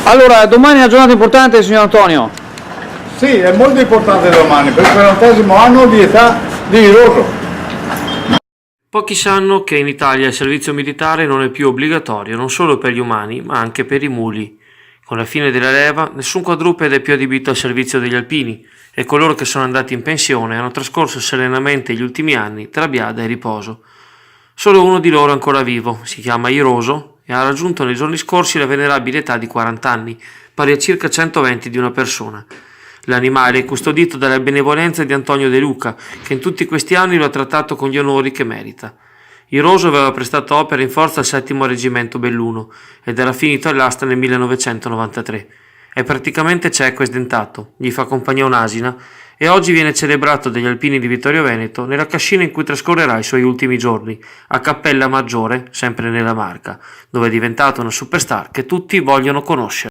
Allora, domani è una giornata importante, signor Antonio. Sì, è molto importante domani, per il 40° anno di età di Roso. Pochi sanno che in Italia il servizio militare non è più obbligatorio non solo per gli umani, ma anche per i muli. Con la fine della leva, nessun quadrupede è più adibito al servizio degli alpini e coloro che sono andati in pensione hanno trascorso serenamente gli ultimi anni tra biada e riposo. Solo uno di loro è ancora vivo, si chiama Iroso e ha raggiunto nei giorni scorsi la venerabile età di 40 anni, pari a circa 120 di una persona. L'animale è custodito dalla benevolenza di Antonio De Luca, che in tutti questi anni lo ha trattato con gli onori che merita. Iroso aveva prestato opera in forza al 7° Reggimento Belluno ed era finito all'asta nel 1993. È praticamente cieco e sdentato, gli fa compagnia un'asina e oggi viene celebrato dagli alpini di Vittorio Veneto nella cascina in cui trascorrerà i suoi ultimi giorni, a Cappella Maggiore, sempre nella Marca, dove è diventato una superstar che tutti vogliono conoscere.